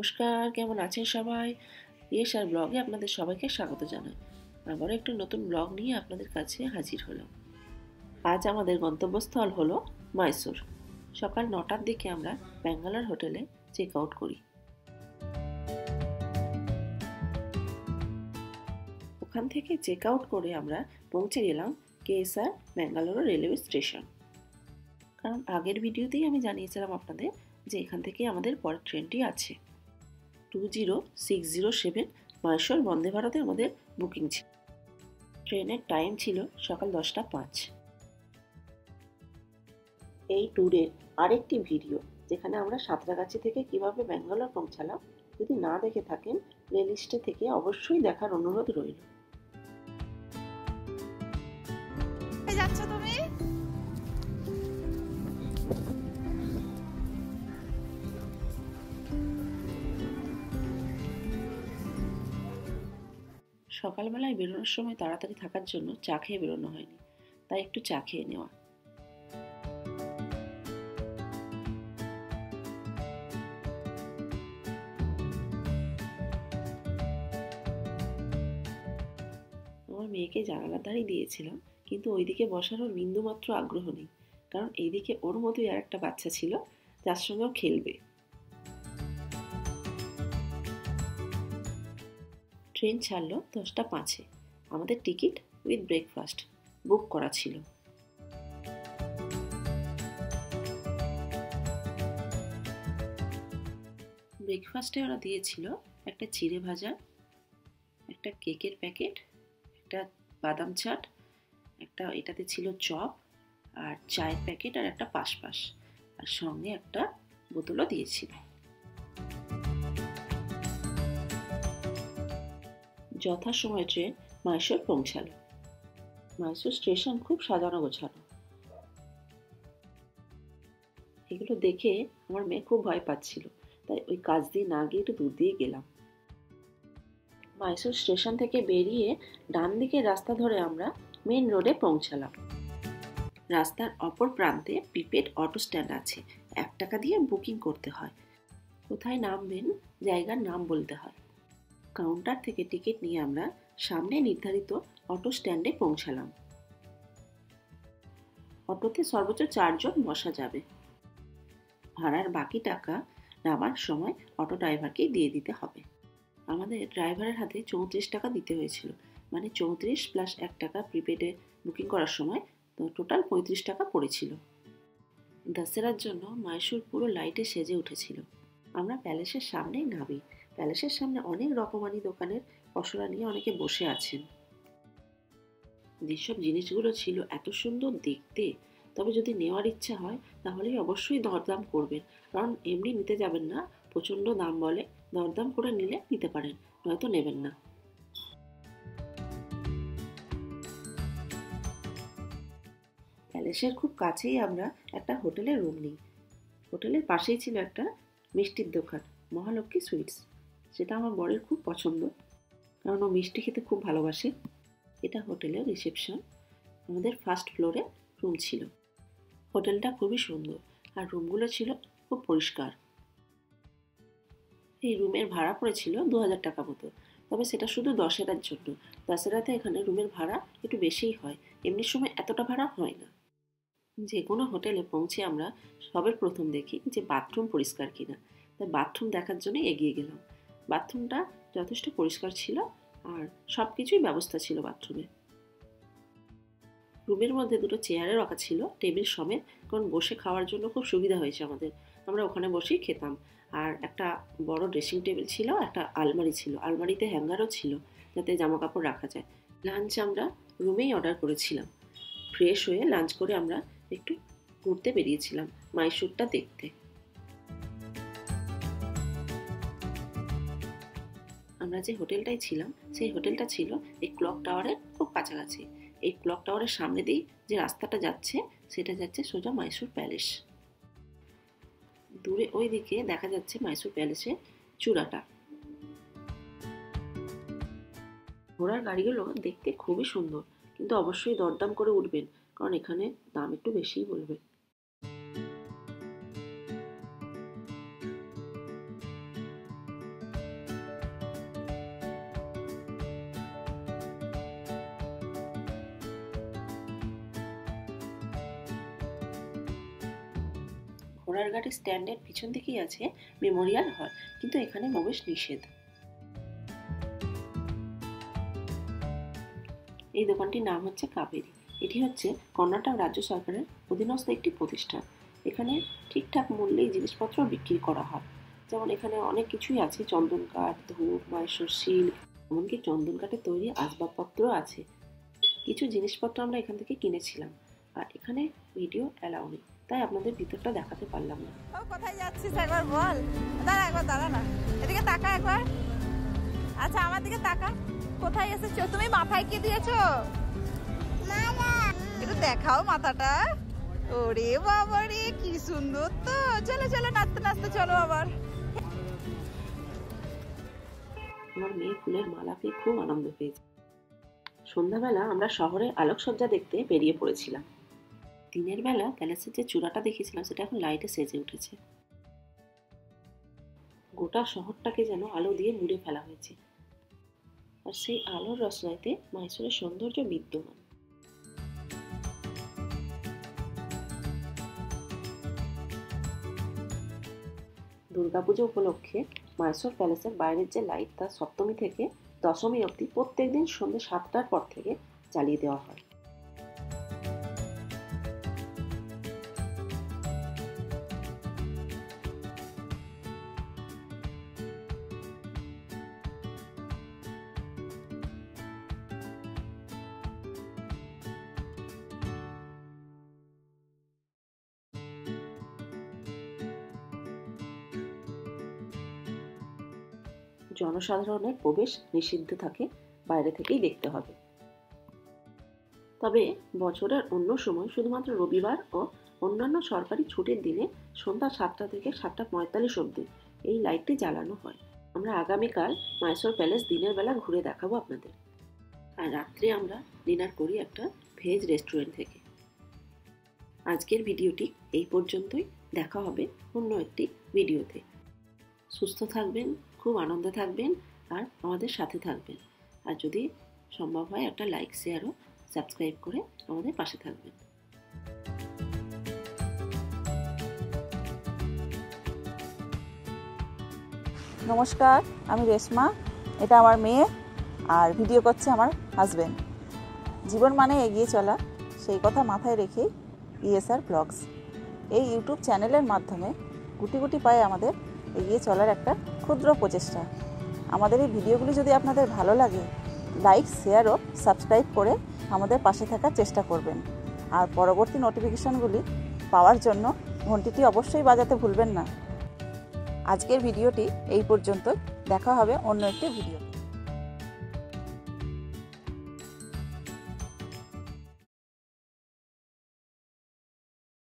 নমস্কার, কেমন আছেন সবাই? ইয়েস আর ব্লগে আপনাদের সবাইকে স্বাগত জানাই। আবারও একটি নতুন ব্লগ নিয়ে আপনাদের কাছে হাজির হলাম। আজ আমাদের গন্তব্যস্থল হলো মাইসোর। সকাল 9টার দিকে আমরা ব্যাঙ্গালোর হোটেলে চেক আউট করি। ওখান থেকে চেক আউট করে আমরা পৌঁছে গেলাম কেএসআর ব্যাঙ্গালোর রেলওয়ে স্টেশন। কারণ আগের ভিডিওতেই আমি জানিয়েছিলাম আপনাদের যে এখান থেকে আমাদের পরের ট্রেনটি আছে। 20607 মাইসোর বন্দে ভারতে আমাদের বুকিং ছিল। ট্রেনের টাইম ছিল সকাল 10টা 5। এই ট্যুরের আরেকটি ভিডিও যেখানে আমরা সাঁতরাগাছি থেকে কিভাবে ব্যাঙ্গালোর পৌঁছালাম, যদি না দেখে থাকেন প্লেলিস্টে থেকে অবশ্যই দেখার অনুরোধ রইল। যাচ্ছ তুমি? সকালবেলায় বেরোনোর সময় তাড়াতাড়ি থাকার জন্য চা খেয়ে বেরোনো হয়নি, তাই একটু চা খেয়ে নেওয়া। আমার মেয়েকে জানালার ধারেই দিয়েছিলাম, কিন্তু ওইদিকে বসার ওর বিন্দুমাত্র আগ্রহ নেই, কারণ এইদিকে ওর মতোই আর একটা বাচ্চা ছিল যার সঙ্গেও খেলবে। ট্রেন ছাড়লো 10টা 5-এ। আমাদের টিকিট উইথ ব্রেকফাস্ট বুক করা ছিল। ব্রেকফাস্টে ওরা দিয়েছিল একটা চিড়ে ভাজা, একটা কেকের প্যাকেট, একটা বাদাম চাট, একটা এটাতে ছিল চপ আর চায়ের প্যাকেট আর একটা পাশপাশ, আর সঙ্গে একটা বোতলও দিয়েছিল। যথাসময়ে ট্রেন মাইসোর পৌঁছালো। মাইসোর স্টেশন খুব সাজানো গোছানো। এগুলো দেখে আমার মেয়ে খুব ভয় পাচ্ছিল, তাই ওই কাজ দিয়ে না গিয়ে একটু দূর দিয়ে গেলাম। মাইসোর স্টেশন থেকে বেরিয়ে ডান দিকের রাস্তা ধরে আমরা মেন রোডে পৌঁছালাম। রাস্তার অপর প্রান্তে প্রিপেড অটো স্ট্যান্ড আছে। 1 টাকা দিয়ে বুকিং করতে হয়। কোথায় নামবেন জায়গার নাম বলতে হয়। কাউন্টার থেকে টিকিট নিয়ে আমরা সামনে নির্ধারিত অটো স্ট্যান্ডে পৌঁছালাম। অটোতে সর্বোচ্চ 4 জন বসা যাবে। ভাড়ার বাকি টাকা নামার সময় অটো ড্রাইভারকেই দিয়ে দিতে হবে। আমাদের ড্রাইভারের হাতে 34 টাকা দিতে হয়েছিল, মানে 34 প্লাস 1 টাকা প্রিপেডে বুকিং করার সময়, তো টোটাল 35 টাকা পড়েছিল। দশেরার জন্য মাইসোর পুরো লাইটে সেজে উঠেছিল। আমরা প্যালেসের সামনেই নামি। প্যালেসের সামনে অনেক রকমারি দোকানের পসরা নিয়ে অনেকে বসে আছেন। যেসব জিনিসগুলো ছিল এত সুন্দর দেখতে, তবে যদি নেওয়ার ইচ্ছা হয় তাহলেই অবশ্যই দরদাম করবেন, কারণ এমনি নিতে যাবেন না, প্রচণ্ড দাম বলে। দরদাম করে নিলে নিতে পারেন, নয়তো নেবেন না। প্যালেসের খুব কাছেই আমরা একটা হোটেলে রুম নিই। হোটেলের পাশেই ছিল একটা মিষ্টির দোকান, মহালক্ষ্মী সুইটস। সেটা আমার বরের খুব পছন্দ, কারণ ও মিষ্টি খেতে খুব ভালোবাসে। এটা হোটেলের রিসেপশন। আমাদের ফার্স্ট ফ্লোরে রুম ছিল। হোটেলটা খুবই সুন্দর আর রুমগুলো ছিল খুব পরিষ্কার। এই রুমের ভাড়া পড়েছিল 2000 টাকা মতো, তবে সেটা শুধু দশেরার জন্য। দশেরাতে এখানে রুমের ভাড়া একটু বেশিই হয়, এমনি সময় এতটা ভাড়া হয় না। যে কোনো হোটেলে পৌঁছে আমরা সবার প্রথম দেখি যে বাথরুম পরিষ্কার কিনা, তাই বাথরুম দেখার জন্য এগিয়ে গেলাম। বাথরুমটা যথেষ্ট পরিষ্কার ছিল আর সব কিছুই ব্যবস্থা ছিল বাথরুমে। রুমের মধ্যে 2টো চেয়ারে রাখা ছিল টেবিল সমেত, কারণ বসে খাওয়ার জন্য খুব সুবিধা হয়েছে আমাদের। আমরা ওখানে বসেই খেতাম। আর একটা বড় ড্রেসিং টেবিল ছিল, একটা আলমারি ছিল, আলমারিতে হ্যাঙ্গারও ছিল যাতে জামা কাপড় রাখা যায়। লাঞ্চ আমরা রুমেই অর্ডার করেছিলাম। ফ্রেশ হয়ে লাঞ্চ করে আমরা একটু ঘুরতে বেরিয়েছিলাম মাইসোরটা দেখতে। আমরা যে হোটেলটায় ছিলাম সেই হোটেলটা ছিল এই ক্লক টাওয়ারের খুব কাছাকাছি। এই ক্লক টাওয়ারের সামনে দিয়ে যে রাস্তাটা যাচ্ছে সেটা যাচ্ছে সোজা মাইসোর প্যালেস। দূরে ওই দিকে দেখা যাচ্ছে মাইসোর প্যালেসের চূড়াটা। ঘোড়ার গাড়িগুলো দেখতে খুবই সুন্দর, কিন্তু অবশ্যই দরদাম করে উঠবেন, কারণ এখানে দাম একটু বেশিই বলবে। ঘোড়ারগাড়ি স্ট্যান্ডের পিছন দিকেই আছে মেমোরিয়াল হল, কিন্তু এখানে প্রবেশ নিষেধ। এই দোকানটির নাম হচ্ছে কাবেরী। এটি হচ্ছে কর্ণাটক রাজ্য সরকারের অধীনস্থ একটি প্রতিষ্ঠান। এখানে ঠিকঠাক মূল্যেই জিনিসপত্র বিক্রি করা হয়। যেমন এখানে অনেক কিছুই আছে, চন্দন কাঠ, ধূপ, মহেশ্বর সিল্ক, এমনকি চন্দন কাঠের তৈরি আসবাবপত্র আছে। কিছু জিনিসপত্র আমরা এখান থেকে কিনেছিলাম। আর এখানে ভিডিও অ্যালাউ নেই, তাই আপনাদের ভিতরটা দেখাতে পারলাম না। কোথায় যাচ্ছিস একবার বল। দাঁড়া না, এদিকে তাকা একবার। আচ্ছা আমার দিকে তাকা। কোথায় এসেছো তুমি? মাথায় কি দিয়েছো? একটু দেখাও মাথাটা। ওরে বাবা রে, কি সুন্দর তো। চলো চলো, নাচতে নাচতে চলো আবার। আমার মেয়ে ফুলের মালা পেয়ে খুব আনন্দ পেয়েছে। সন্ধ্যাবেলা আমরা শহরের আলোকসজ্জা দেখতে বেরিয়ে পড়েছিলাম। দিনের বেলা প্যালেসের যে চূড়াটা দেখেছিলাম সেটা এখন লাইটে সেজে উঠেছে। গোটা শহরটাকে যেন আলো দিয়ে মুড়ে ফেলা হয়েছে। আর সেই আলোর রসনাইতে মাইসোরের সৌন্দর্য বিদ্যমান। দুর্গাপুজো উপলক্ষে মাইসোর প্যালেসের বাইরের যে লাইট তা সপ্তমী থেকে দশমী অবধি প্রত্যেকদিন সন্ধ্যে 7টার পর থেকে জ্বালিয়ে দেওয়া হয়। জনসাধারণের প্রবেশ নিষিদ্ধ থাকে, বাইরে থেকেই দেখতে হবে। তবে বছরের অন্য সময় শুধুমাত্র রবিবার ও অন্যান্য সরকারি ছুটির দিনে সন্ধ্যা 7টা থেকে 7:45 অবধি এই লাইটটি জ্বালানো হয়। আমরা আগামীকাল মাইসোর প্যালেস দিনের বেলা ঘুরে দেখাবো আপনাদের। আর রাত্রে আমরা ডিনার করি একটা ভেজ রেস্টুরেন্ট থেকে। আজকের ভিডিওটি এই পর্যন্তই। দেখা হবে অন্য একটি ভিডিওতে। সুস্থ থাকবেন, খুব আনন্দে থাকবেন আর আমাদের সাথে থাকবেন। আর যদি সম্ভব হয় একটা লাইক, শেয়ার ও সাবস্ক্রাইব করে আমাদের পাশে থাকবেন। নমস্কার, আমি রেশমা। এটা আমার মেয়ে আর ভিডিও করছে আমার হাজব্যান্ড। জীবন মানে এগিয়ে চলা, সেই কথা মাথায় রেখেই ESR ব্লগস এই ইউটিউব চ্যানেলের মাধ্যমে গুটি গুটি পায়ে আমাদের এগিয়ে চলার একটা ক্ষুদ্র প্রচেষ্টা। আমাদের এই ভিডিওগুলি যদি আপনাদের ভালো লাগে, লাইক, শেয়ার ও সাবস্ক্রাইব করে আমাদের পাশে থাকার চেষ্টা করবেন। আর পরবর্তী নোটিফিকেশনগুলি পাওয়ার জন্য ঘন্টিটি অবশ্যই বাজাতে ভুলবেন না। আজকের ভিডিওটি এই পর্যন্ত। দেখা হবে অন্য একটি ভিডিও।